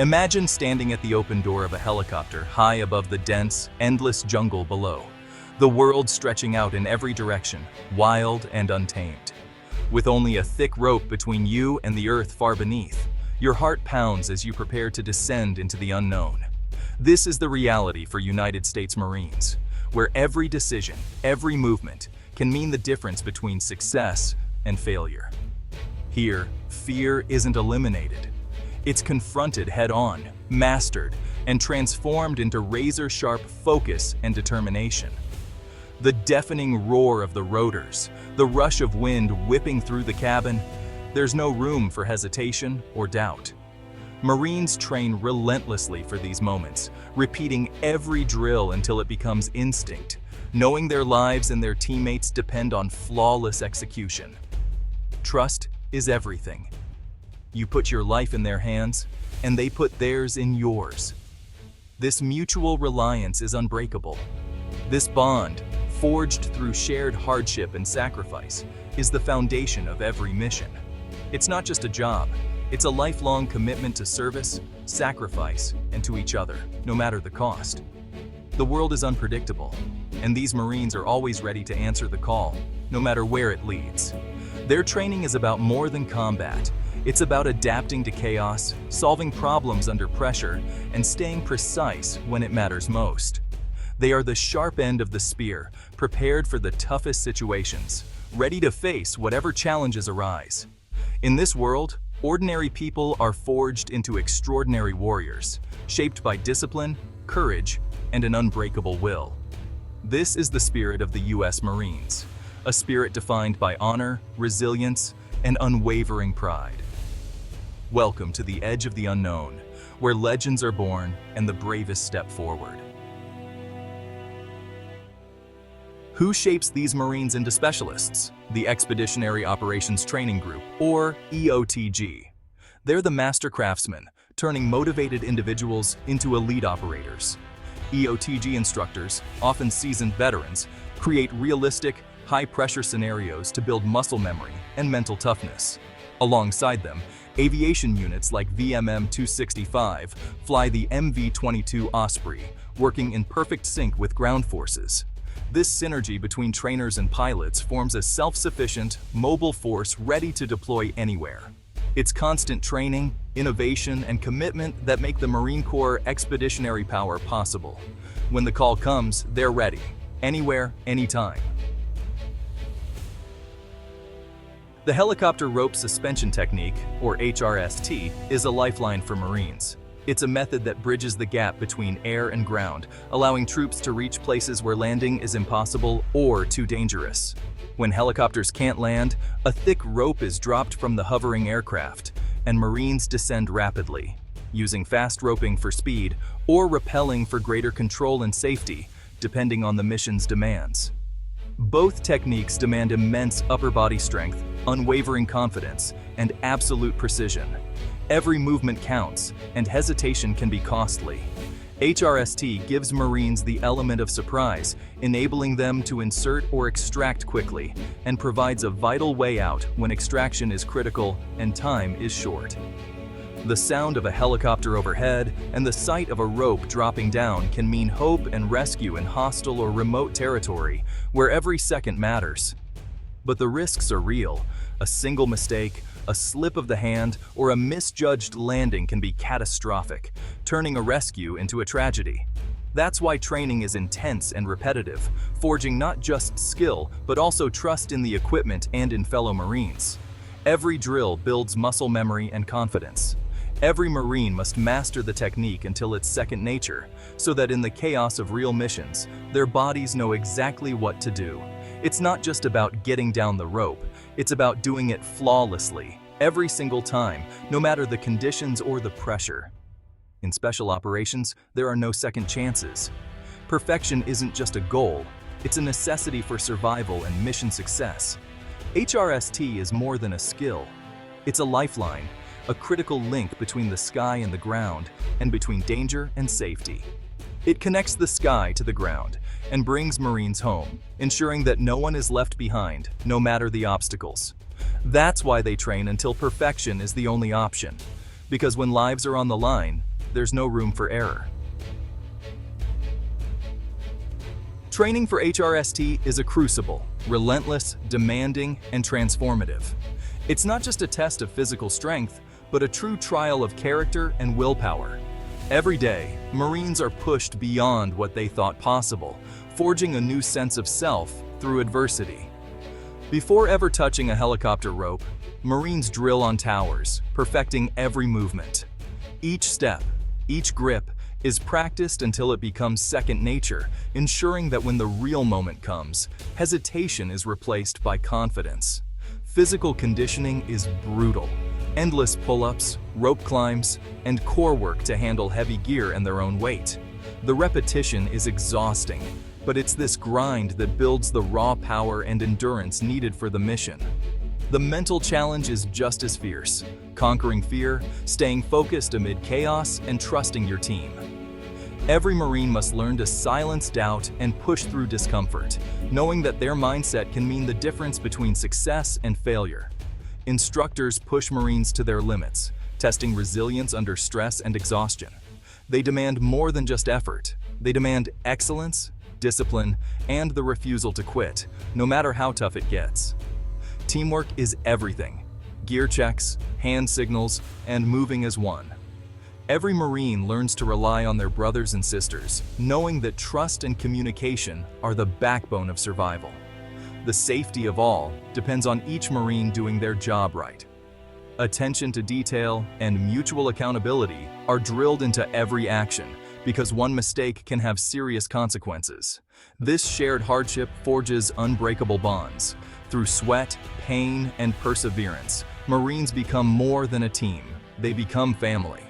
Imagine standing at the open door of a helicopter high above the dense, endless jungle below, the world stretching out in every direction, wild and untamed. With only a thick rope between you and the earth far beneath, your heart pounds as you prepare to descend into the unknown. This is the reality for United States Marines, where every decision, every movement, can mean the difference between success and failure. Here, fear isn't eliminated. It's confronted head-on, mastered, and transformed into razor-sharp focus and determination. The deafening roar of the rotors, the rush of wind whipping through the cabin, there's no room for hesitation or doubt. Marines train relentlessly for these moments, repeating every drill until it becomes instinct, knowing their lives and their teammates depend on flawless execution. Trust is everything. You put your life in their hands, and they put theirs in yours. This mutual reliance is unbreakable. This bond, forged through shared hardship and sacrifice, is the foundation of every mission. It's not just a job, it's a lifelong commitment to service, sacrifice, and to each other, no matter the cost. The world is unpredictable, and these Marines are always ready to answer the call, no matter where it leads. Their training is about more than combat. It's about adapting to chaos, solving problems under pressure, and staying precise when it matters most. They are the sharp end of the spear, prepared for the toughest situations, ready to face whatever challenges arise. In this world, ordinary people are forged into extraordinary warriors, shaped by discipline, courage, and an unbreakable will. This is the spirit of the U.S. Marines, a spirit defined by honor, resilience, and unwavering pride. Welcome to the edge of the unknown, where legends are born and the bravest step forward. Who shapes these Marines into specialists? The Expeditionary Operations Training Group, or EOTG. They're the master craftsmen, turning motivated individuals into elite operators. EOTG instructors, often seasoned veterans, create realistic, high-pressure scenarios to build muscle memory and mental toughness. Alongside them, aviation units like VMM-265 fly the MV-22 Osprey, working in perfect sync with ground forces. This synergy between trainers and pilots forms a self-sufficient, mobile force ready to deploy anywhere. It's constant training, innovation, and commitment that make the Marine Corps expeditionary power possible. When the call comes, they're ready, anywhere, anytime. The helicopter rope suspension technique, or HRST, is a lifeline for Marines. It's a method that bridges the gap between air and ground, allowing troops to reach places where landing is impossible or too dangerous. When helicopters can't land, a thick rope is dropped from the hovering aircraft, and Marines descend rapidly, using fast roping for speed or rappelling for greater control and safety, depending on the mission's demands. Both techniques demand immense upper body strength, unwavering confidence, and absolute precision. Every movement counts, and hesitation can be costly. HRST gives Marines the element of surprise, enabling them to insert or extract quickly, and provides a vital way out when extraction is critical and time is short. The sound of a helicopter overhead and the sight of a rope dropping down can mean hope and rescue in hostile or remote territory, where every second matters. But the risks are real. A single mistake, a slip of the hand, or a misjudged landing can be catastrophic, turning a rescue into a tragedy. That's why training is intense and repetitive, forging not just skill, but also trust in the equipment and in fellow Marines. Every drill builds muscle memory and confidence. Every Marine must master the technique until it's second nature, so that in the chaos of real missions, their bodies know exactly what to do. It's not just about getting down the rope, it's about doing it flawlessly, every single time, no matter the conditions or the pressure. In special operations, there are no second chances. Perfection isn't just a goal, it's a necessity for survival and mission success. HRST is more than a skill. It's a lifeline, a critical link between the sky and the ground, and between danger and safety. It connects the sky to the ground and brings Marines home, ensuring that no one is left behind, no matter the obstacles. That's why they train until perfection is the only option. Because when lives are on the line, there's no room for error. Training for HRST is a crucible, relentless, demanding, and transformative. It's not just a test of physical strength, but a true trial of character and willpower. Every day, Marines are pushed beyond what they thought possible, forging a new sense of self through adversity. Before ever touching a helicopter rope, Marines drill on towers, perfecting every movement. Each step, each grip, is practiced until it becomes second nature, ensuring that when the real moment comes, hesitation is replaced by confidence. Physical conditioning is brutal. Endless pull-ups, rope climbs, and core work to handle heavy gear and their own weight. The repetition is exhausting, but it's this grind that builds the raw power and endurance needed for the mission. The mental challenge is just as fierce, conquering fear, staying focused amid chaos, and trusting your team. Every Marine must learn to silence doubt and push through discomfort, knowing that their mindset can mean the difference between success and failure. Instructors push Marines to their limits, testing resilience under stress and exhaustion. They demand more than just effort. They demand excellence, discipline, and the refusal to quit, no matter how tough it gets. Teamwork is everything. Gear checks, hand signals, and moving as one. Every Marine learns to rely on their brothers and sisters, knowing that trust and communication are the backbone of survival. The safety of all depends on each Marine doing their job right. Attention to detail and mutual accountability are drilled into every action, because one mistake can have serious consequences. This shared hardship forges unbreakable bonds. Through sweat, pain, and perseverance, Marines become more than a team. They become family.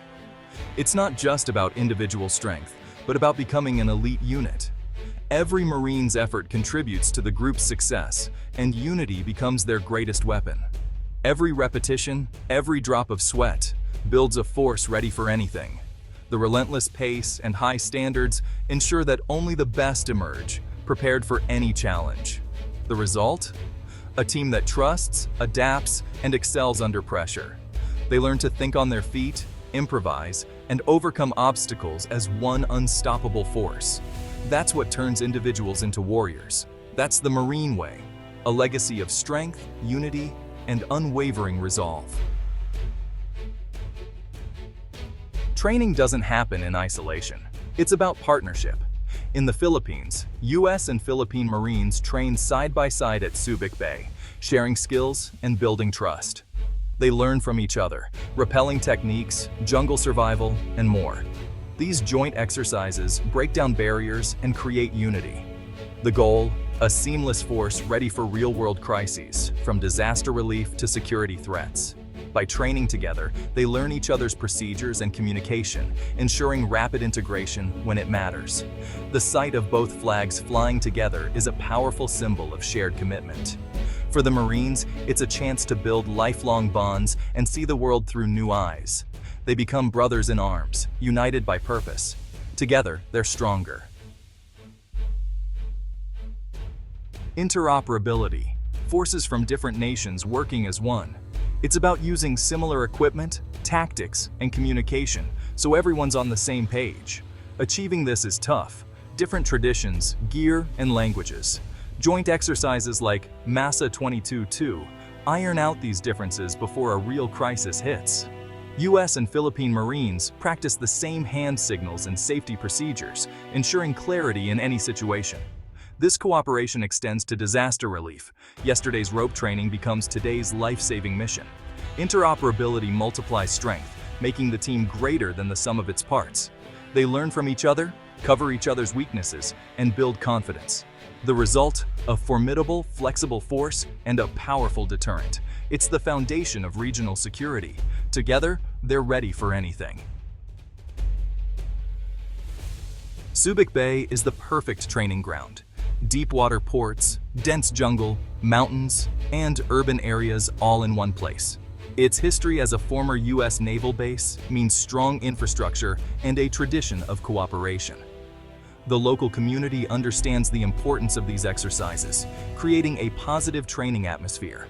It's not just about individual strength, but about becoming an elite unit. Every Marine's effort contributes to the group's success, and unity becomes their greatest weapon. Every repetition, every drop of sweat, builds a force ready for anything. The relentless pace and high standards ensure that only the best emerge, prepared for any challenge. The result? A team that trusts, adapts, and excels under pressure. They learn to think on their feet, improvise, and overcome obstacles as one unstoppable force. That's what turns individuals into warriors. That's the Marine way, a legacy of strength, unity, and unwavering resolve. Training doesn't happen in isolation. It's about partnership. In the Philippines, U.S. and Philippine Marines train side by side at Subic Bay, sharing skills and building trust. They learn from each other, rappelling techniques, jungle survival, and more. These joint exercises break down barriers and create unity. The goal? A seamless force ready for real-world crises, from disaster relief to security threats. By training together, they learn each other's procedures and communication, ensuring rapid integration when it matters. The sight of both flags flying together is a powerful symbol of shared commitment. For the Marines, it's a chance to build lifelong bonds and see the world through new eyes. They become brothers in arms, united by purpose. Together, they're stronger. Interoperability. Forces from different nations working as one. It's about using similar equipment, tactics, and communication, so everyone's on the same page. Achieving this is tough. Different traditions, gear, and languages. Joint exercises like Massa 22-2 iron out these differences before a real crisis hits. U.S. and Philippine Marines practice the same hand signals and safety procedures, ensuring clarity in any situation. This cooperation extends to disaster relief. Yesterday's rope training becomes today's life-saving mission. Interoperability multiplies strength, making the team greater than the sum of its parts. They learn from each other, cover each other's weaknesses, and build confidence. The result? A formidable, flexible force and a powerful deterrent. It's the foundation of regional security. Together, they're ready for anything. Subic Bay is the perfect training ground. Deep water ports, dense jungle, mountains, and urban areas all in one place. Its history as a former U.S. naval base means strong infrastructure and a tradition of cooperation. The local community understands the importance of these exercises, creating a positive training atmosphere.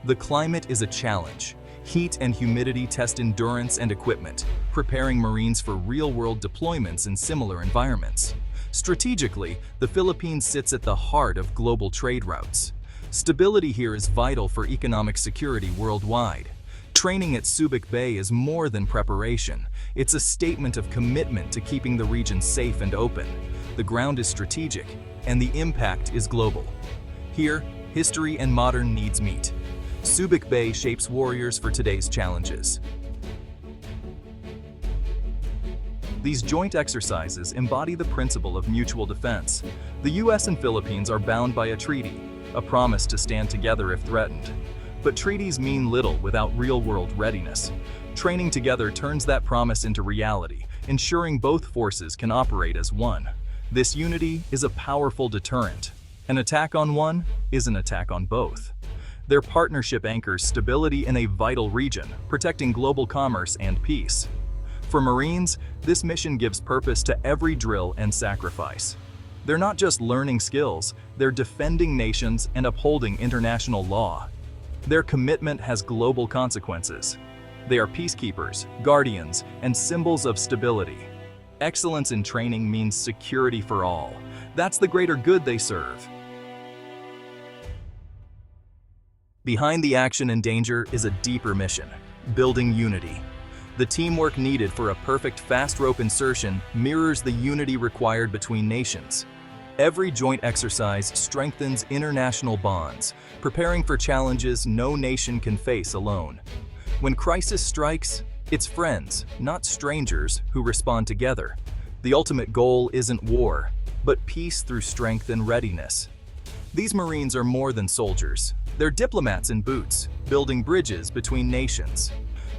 The climate is a challenge. Heat and humidity test endurance and equipment, preparing Marines for real-world deployments in similar environments. Strategically, the Philippines sits at the heart of global trade routes. Stability here is vital for economic security worldwide. Training at Subic Bay is more than preparation. It's a statement of commitment to keeping the region safe and open. The ground is strategic, and the impact is global. Here, history and modern needs meet. Subic Bay shapes warriors for today's challenges. These joint exercises embody the principle of mutual defense. The U.S. and Philippines are bound by a treaty, a promise to stand together if threatened. But treaties mean little without real-world readiness. Training together turns that promise into reality, ensuring both forces can operate as one. This unity is a powerful deterrent. An attack on one is an attack on both. Their partnership anchors stability in a vital region, protecting global commerce and peace. For Marines, this mission gives purpose to every drill and sacrifice. They're not just learning skills, they're defending nations and upholding international law. Their commitment has global consequences. They are peacekeepers, guardians, and symbols of stability. Excellence in training means security for all. That's the greater good they serve. Behind the action and danger is a deeper mission: building unity. The teamwork needed for a perfect fast rope insertion mirrors the unity required between nations. Every joint exercise strengthens international bonds, preparing for challenges no nation can face alone. When crisis strikes, it's friends, not strangers, who respond together. The ultimate goal isn't war, but peace through strength and readiness. These Marines are more than soldiers. They're diplomats in boots, building bridges between nations.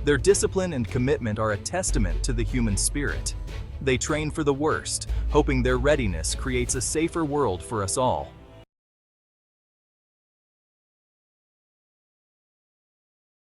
Their discipline and commitment are a testament to the human spirit. They train for the worst, hoping their readiness creates a safer world for us all.